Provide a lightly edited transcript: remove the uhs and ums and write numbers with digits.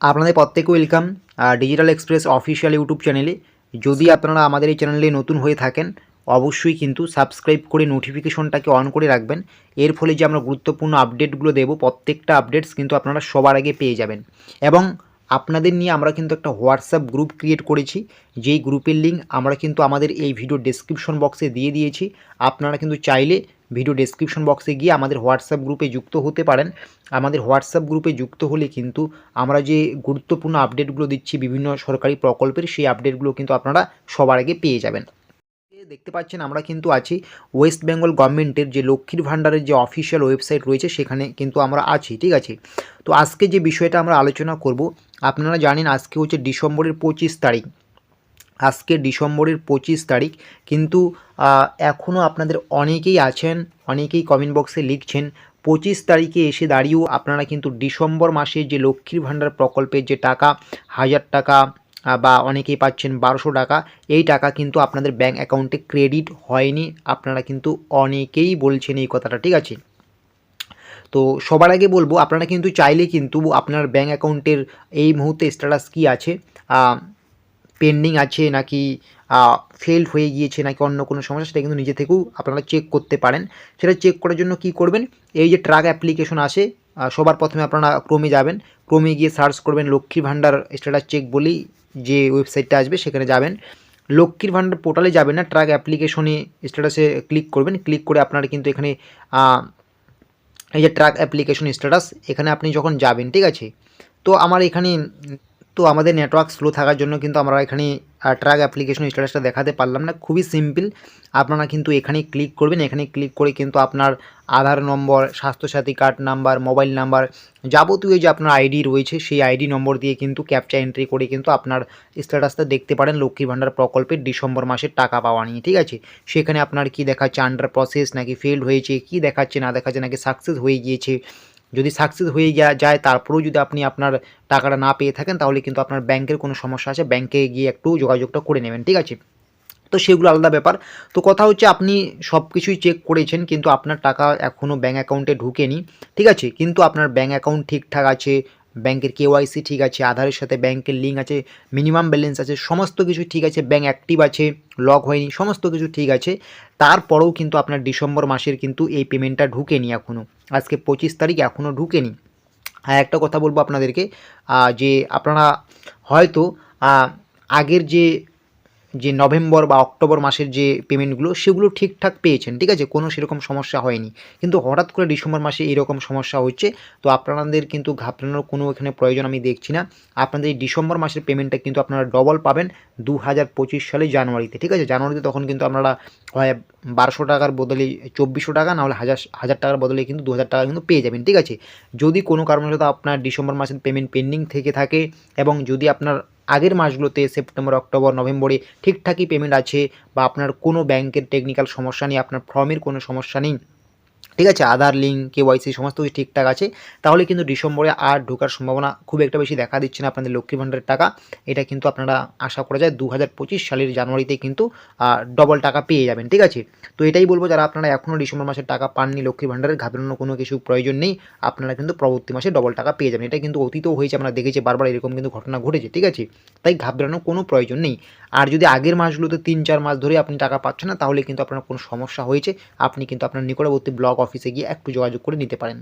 আপনাদের প্রত্যেকে welcome digital express official YouTube চ্যানেলে। যদি আপনারা আমাদের এই চ্যানেলে নতুন হয়ে থাকেন, অবশ্যই কিন্তু সাবস্ক্রাইব করে নোটিফিকেশনটাকে অন করে রাখবেন। এর ফলে যে আমরা গুরুত্বপূর্ণ আপডেটগুলো দেবো, প্রত্যেকটা আপডেটস কিন্তু আপনারা সবার আগে পেয়ে যাবেন। এবং আপনাদের নিয়ে আমরা কিন্তু একটা হোয়াটসঅ্যাপ গ্রুপ ক্রিয়েট করেছি, যেই গ্রুপের লিঙ্ক আমরা কিন্তু আমাদের এই ভিডিও ডেসক্রিপশন বক্সে দিয়ে দিয়েছি। আপনারা কিন্তু চাইলে ভিডিও ডেসক্রিপশন বক্সে গিয়ে আমাদের হোয়াটসঅ্যাপ গ্রুপে যুক্ত হতে পারেন। আমাদের হোয়াটসঅ্যাপ গ্রুপে যুক্ত হলে কিন্তু আমরা যে গুরুত্বপূর্ণ আপডেটগুলো দিচ্ছি বিভিন্ন সরকারি প্রকল্পের, সেই আপডেটগুলো কিন্তু আপনারা সবার আগে পেয়ে যাবেন। দেখতে পাচ্ছেন আমরা কিন্তু আছি ওয়েস্ট বেঙ্গল গভর্নমেন্টের যে লক্ষ্মীর ভাণ্ডারের যে অফিসিয়াল ওয়েবসাইট রয়েছে, সেখানে কিন্তু আমরা আছি, ঠিক আছে। তো আজকে যে বিষয়টা আমরা আলোচনা করব, আপনারা জানেন আজকে হচ্ছে ডিসেম্বরের 25 তারিখ। আজকে ডিসেম্বরের 25 তারিখ, কিন্তু এখনও আপনাদের অনেকেই আছেন, অনেকেই কমেন্ট বক্সে লিখছেন 25 তারিখে এসে দাঁড়িয়েও আপনারা কিন্তু ডিসেম্বর মাসে যে লক্ষ্মীর ভাণ্ডার প্রকল্পের যে টাকা 1000 টাকা বা অনেকেই পাচ্ছেন 1200 টাকা, এই টাকা কিন্তু আপনাদের ব্যাঙ্ক অ্যাকাউন্টে ক্রেডিট হয়নি। আপনারা কিন্তু অনেকেই বলছেন এই কথাটা, ঠিক আছে। তো সবার আগে বলবো, আপনারা কিন্তু চাইলে কিন্তু আপনার ব্যাঙ্ক অ্যাকাউন্টের এই মুহূর্তে স্ট্যাটাস কী আছে, পেন্ডিং আছে নাকি ফেলড হয়ে গিয়েছে নাকি অন্য কোনো সমস্যা, সেটা কিন্তু নিজে থেকেও আপনারা চেক করতে পারেন। সেটা চেক করার জন্য কি করবেন, এই যে ট্র্যাক অ্যাপ্লিকেশন আসে, সবার প্রথমে আপনারা ক্রোমে যাবেন, ক্রোমে গিয়ে সার্চ করবেন লক্ষ্মীর ভাণ্ডার স্ট্যাটাস চেক বলেই যে ওয়েবসাইটটা আসবে, সেখানে যাবেন। লক্ষ্মীর ভাণ্ডার পোর্টালে যাবেন না, ট্র্যাক অ্যাপ্লিকেশনে স্ট্যাটাসে ক্লিক করবেন। ক্লিক করে আপনারা কিন্তু এখানে এই যে ট্র্যাক অ্যাপ্লিকেশন স্ট্যাটাস, এখানে আপনি যখন যাবেন, ঠিক আছে। তো আমার এখানে তো আমাদের নেটওয়ার্ক স্লো থাকার জন্য কিন্তু আমরা এখানে ট্র্যাক অ্যাপ্লিকেশন স্ট্যাটাসটা দেখাতে পারলাম না। খুবই সিম্পল, আপনারা কিন্তু এখানে ক্লিক করবেন। এখানে ক্লিক করে কিন্তু আপনার আধার নম্বর, Swasthya Sathi card number, mobile number, যাবতীয় যে আপনার আইডি রয়েছে, সেই আইডি নম্বর দিয়ে কিন্তু ক্যাপচা এন্ট্রি করে কিন্তু আপনার স্ট্যাটাসটা দেখতে পারেন লক্ষ্মীর ভাণ্ডার প্রকল্পের ডিসেম্বর মাসের টাকা পাওয়া নিয়ে, ঠিক আছে। সেখানে আপনার কি দেখাচ্ছে, আন্ডার প্রসেস নাকি ফেলড হয়েছে, কি দেখাচ্ছে না দেখাচ্ছে, নাকি সাকসেস হয়ে গিয়েছে। যদি সাকসেস হয়ে যায়, তারপরেও যদি আপনি আপনার টাকাটা না পেয়ে থাকেন, তাহলে কিন্তু আপনার ব্যাংকের কোনো সমস্যা আছে, ব্যাংকে গিয়ে একটু যোগাযোগটা করে নেবেন, ঠিক আছে। তো সেগুলো আলাদা ব্যাপার। তো কথা হচ্ছে, আপনি সব কিছুই চেক করেছেন কিন্তু আপনার টাকা এখনও ব্যাঙ্ক অ্যাকাউন্টে ঢুকেনি, ঠিক আছে। কিন্তু আপনার ব্যাঙ্ক অ্যাকাউন্ট ঠিকঠাক আছে, ব্যাংকের কেওয়াইসি ঠিক আছে, আধারের সাথে ব্যাংকের লিঙ্ক আছে, মিনিমাম ব্যালেন্স আছে, সমস্ত কিছু ঠিক আছে, ব্যাঙ্ক অ্যাক্টিভ আছে, লক হয়নি, সমস্ত কিছু ঠিক আছে। তারপরেও কিন্তু আপনার ডিসেম্বর মাসের কিন্তু এই পেমেন্টটা ঢুকেনি এখনও। আজকে 25 তারিখ, এখনও ঢুকেনি। আর একটা কথা বলবো আপনাদেরকে, যে আপনারা হয়তো আগের যে নভেম্বর বা অক্টোবর মাসের যে পেমেন্টগুলো, সেগুলো ঠিকঠাক পেয়েছেন, ঠিক আছে, কোনো সেরকম সমস্যা হয়নি। কিন্তু হঠাৎ করে ডিসেম্বর মাসে এরকম সমস্যা হচ্ছে। তো আপনাদের কিন্তু ঘাবড়ানোর কোনো এখানে প্রয়োজন আমি দেখছি না। আপনাদের এই ডিসেম্বর মাসের পেমেন্টটা কিন্তু আপনারা ডবল পাবেন 2025 সালে জানুয়ারিতে, ঠিক আছে। জানুয়ারিতে তখন কিন্তু আপনারা হয় 1200 টাকার বদলে 2400 টাকা, নাহলে হাজার টাকার বদলে কিন্তু 2000 টাকা কিন্তু পেয়ে যাবেন, ঠিক আছে। যদি কোনো কারণবশত আপনার ডিসেম্বর মাসের পেমেন্ট পেন্ডিং থেকে থাকে, এবং যদি আপনার আগের মাসগুলোতে সেপ্টেম্বর, অক্টোবর, নভেম্বরে ঠিকঠাকই পেমেন্ট আছে, বা আপনার কোনো ব্যাংকের টেকনিক্যাল সমস্যা নেই, আপনার ফর্মের কোনো সমস্যা নেই, ঠিক আছে, আধার লিঙ্ক, কেওয়াইসি সমস্ত কিছু ঠিকঠাক আছে, তাহলে কিন্তু ডিসেম্বরে আর ঢোকার সম্ভাবনা খুব একটা বেশি দেখা দিচ্ছে না আপনাদের লক্ষ্মীর ভাণ্ডারের টাকা। এটা কিন্তু আপনারা আশা করা যায় 2025 সালের জানুয়ারিতে কিন্তু ডবল টাকা পেয়ে যাবেন, ঠিক আছে। তো এটাই বলবো, যারা আপনারা এখনও ডিসেম্বর মাসের টাকা পাননি লক্ষ্মীর ভাণ্ডারের, ঘাবড়ানোর কোনো কিছু প্রয়োজন নেই। আপনারা কিন্তু পরবর্তী মাসে ডবল টাকা পেয়ে যাবেন। এটা কিন্তু অতীতেও হয়েছে, আমরা দেখেছি বারবার এরকম কিন্তু ঘটনা ঘটেছে, ঠিক আছে। তাই ঘাবড়ানোর কোনো প্রয়োজন নেই। আর যদি আগের মাসগুলোতে 3-4 মাস ধরে আপনি টাকা পাচ্ছেন না, তাহলে কিন্তু আপনার কোনো সমস্যা হয়েছে, আপনি কিন্তু আপনার নিকটবর্তী ব্লক অফিসে গিয়ে একটু যোগাযোগ করে নিতে পারেন।